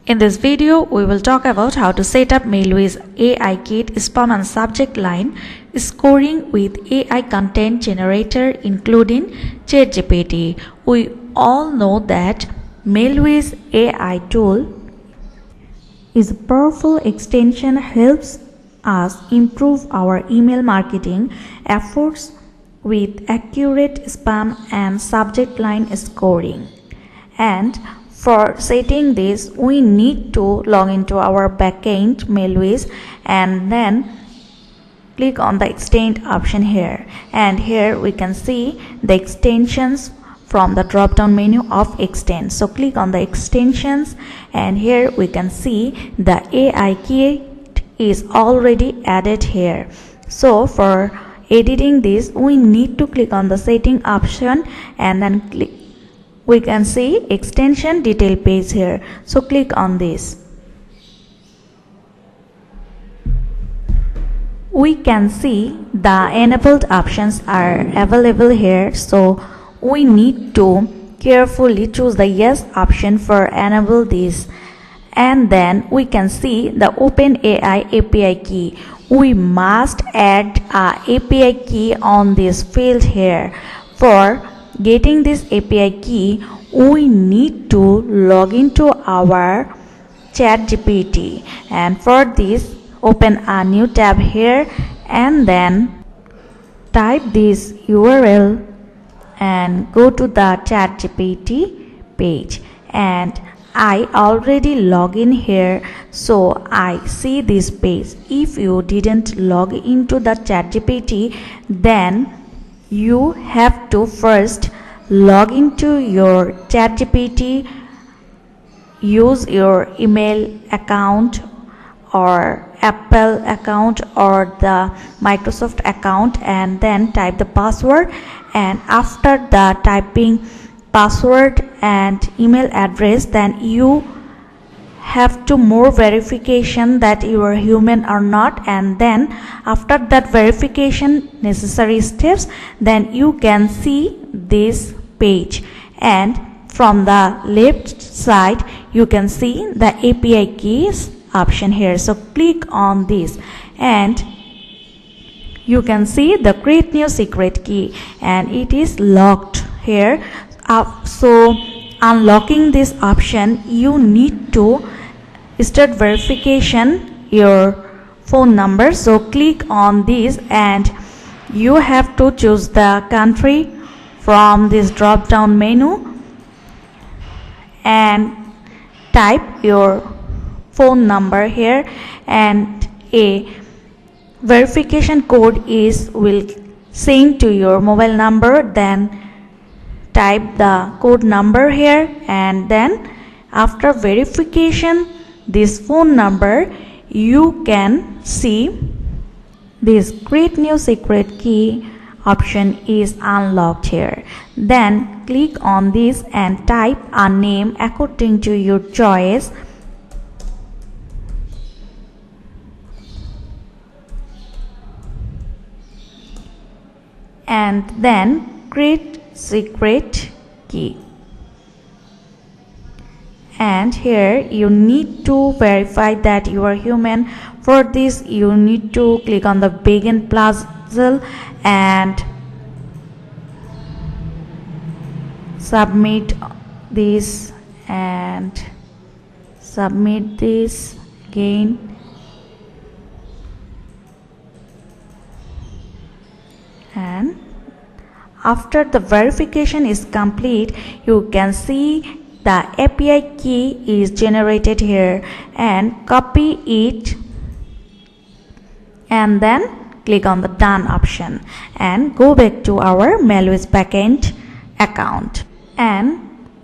In this video, we will talk about how to set up Mailwizz AI Kit spam and subject line scoring with AI content generator including chatGPT. We all know that Mailwizz AI tool is a powerful extension helps us improve our email marketing efforts with accurate spam and subject line scoring. And for setting this, we need to log into our backend Mailwizz and then click on the extend option here. And here we can see the extensions from the drop down menu of extend. So click on the extensions and here we can see the AI Kit is already added here. So for editing this, we need to click on the setting option and then we can see extension detail page here. So click on this. We can see the enabled options are available here. So we need to carefully choose the yes option for enable this. And then we can see the OpenAI API key. We must add a API key on this field here. For getting this API key, we need to log into our ChatGPT, and for this open a new tab here and then type this URL and go to the ChatGPT page. And I already log in here, so I see this page. If you didn't log into the ChatGPT, then you have to first log into your ChatGPT, use your email account or Apple account or the Microsoft account and then type the password. And after the typing password and email address, then you have to more verification that you are human or not, and then after that verification necessary steps, then you can see this page. And from the left side you can see the API keys option here. So click on this and you can see the create new secret key and it is locked here. So unlocking this option, you need to start verification your phone number. So click on this and you have to choose the country from this drop down menu and type your phone number here, and a verification code will send to your mobile number. Then type the code number here and then after verification this phone number, you can see this create new secret key option is unlocked here. Then click on this and type a name according to your choice. And then create secret key. And here you need to verify that you are human. For this you need to click on the begin puzzle and submit this and submit this again. And after the verification is complete, you can see the API key is generated here, and copy it and then click on the done option and go back to our Mailwizz backend account and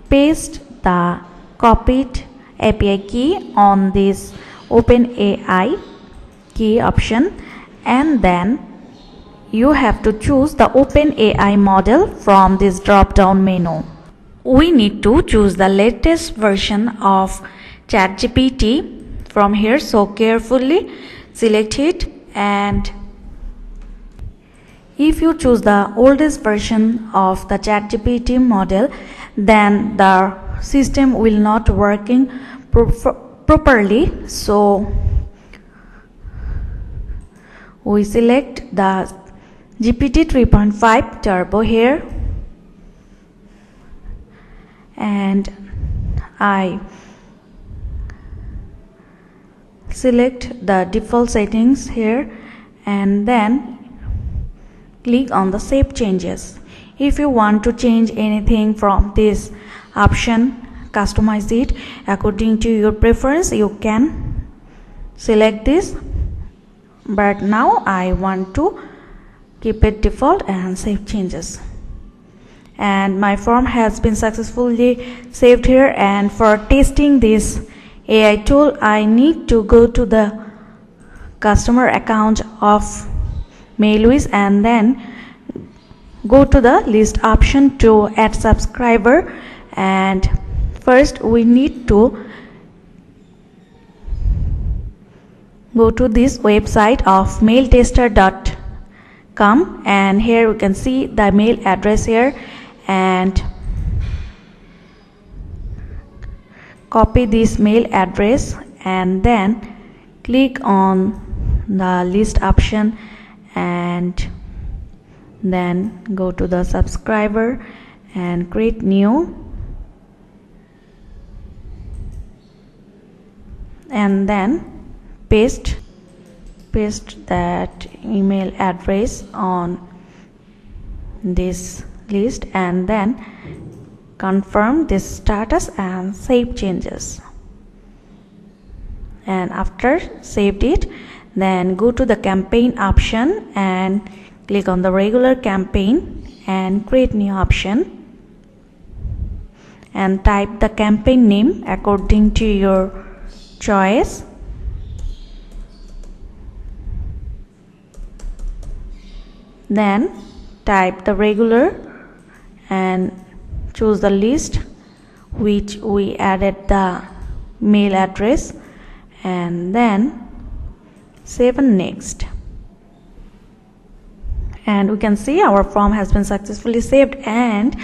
paste the copied API key on this OpenAI key option, and then you have to choose the OpenAI model from this drop down menu. We need to choose the latest version of ChatGPT from here, so carefully select it. And if you choose the oldest version of the ChatGPT model, then the system will not working properly. So we select the GPT 3.5 Turbo here, and I select the default settings here, and then click on the Save Changes. If you want to change anything from this option, customize it according to your preference, you can select this, but now I want to keep it default and save changes. And my form has been successfully saved here, and for testing this AI tool I need to go to the customer account of Mailwizz and then go to the list option to add subscriber. And first we need to go to this website of mailtester.com, and here we can see the mail address here, and copy this mail address and then click on the list option and then go to the subscriber and create new, and then paste that email address on this list, and then confirm this status and save changes. And after saved it, then go to the campaign option and click on the regular campaign and create new option, and type the campaign name according to your choice. Then type the regular and choose the list which we added the mail address, and then save and next. And we can see our form has been successfully saved, and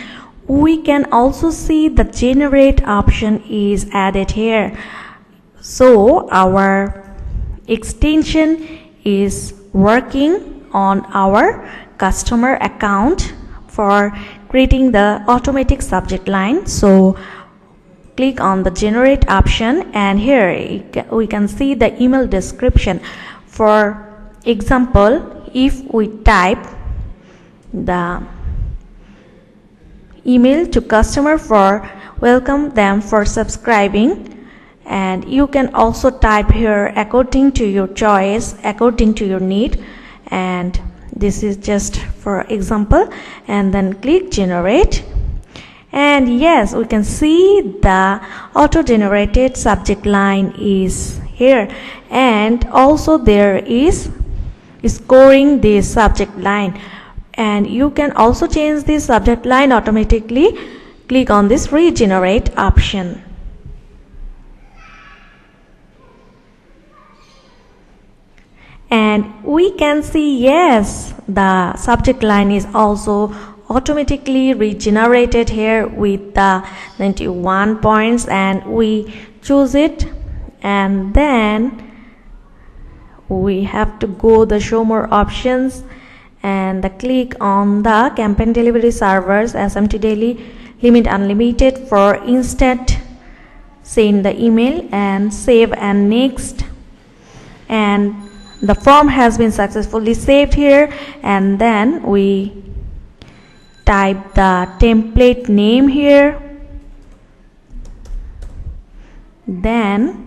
we can also see the generate option is added here. So our extension is working on our customer account for creating the automatic subject line. So click on the generate option, and here we can see the email description. For example, if we type the email to customer for welcome them for subscribing, and you can also type here according to your choice, according to your need, and this is just for example, and then click generate. And yes, we can see the auto generated subject line is here, and also there is scoring this subject line, and you can also change this subject line automatically. Click on this regenerate option. And we can see, yes, the subject line is also automatically regenerated here with the 91 points, and we choose it, and then we have to go the show more options and click on the campaign delivery servers SMT daily limit unlimited for instant send the email, and save and next. And the form has been successfully saved here, and then we type the template name here, then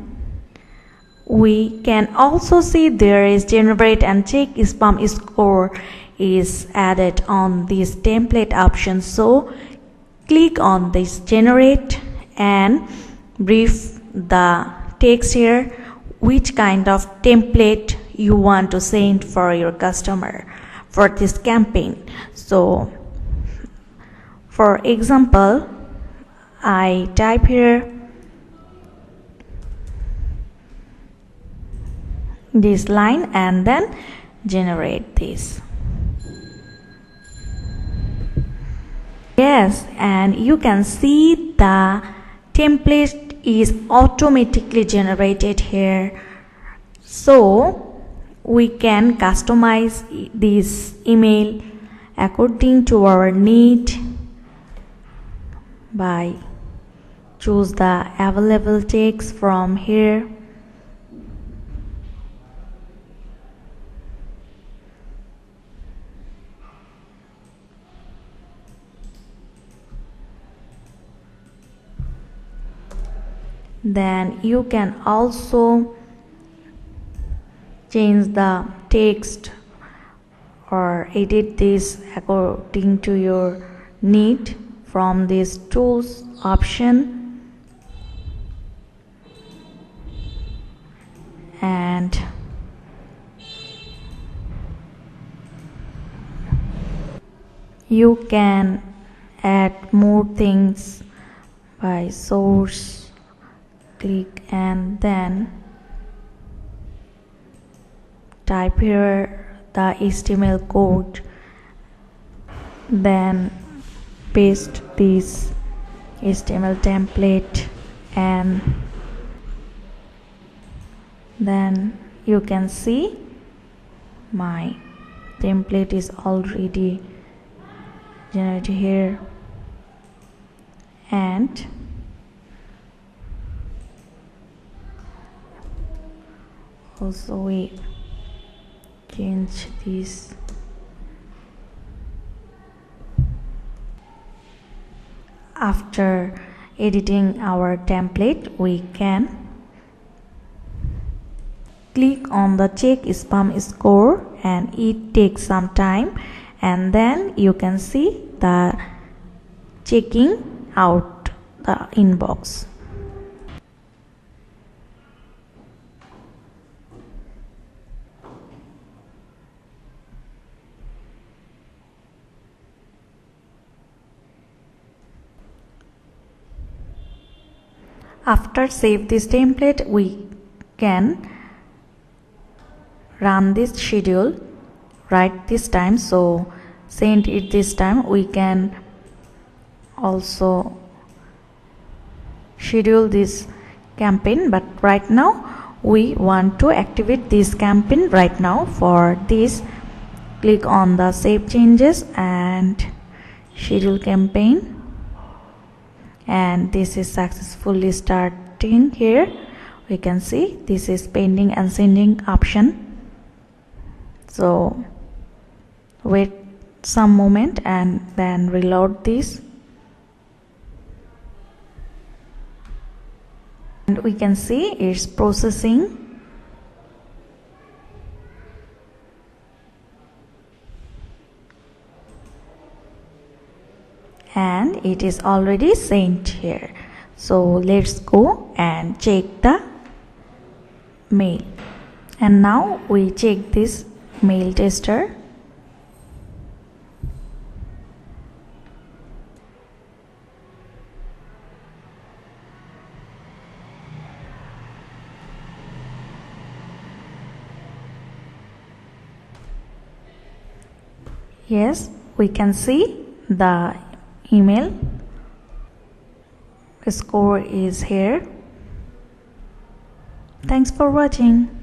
we can also see there is generate and check spam score is added on this template option. So click on this generate and brief the text here which kind of template you want to send for your customer for this campaign. So for example, I type here this line and then generate this. Yes, and you can see the template is automatically generated here. So we can customize this email according to our need by choose the available text from here. Then you can also change the text or edit this according to your need from this tools option. And you can add more things by source, click and then type here the HTML code, then paste this HTML template, and then you can see my template is already generated here. And also we change this. After editing our template, we can click on the check spam score, and it takes some time, and then you can see the checking out the inbox. After save this template, we can run this schedule right this time. So send it this time. We can also schedule this campaign, but right now we want to activate this campaign right now. For this, click on the save changes and schedule campaign, and this is successfully starting. Here we can see this is pending and sending option. So wait some moment and then reload this, and we can see it's processing. And it is already sent here. So let's go and check the mail. And now we check this mail tester. Yes, we can see the email score is here. Thanks for watching.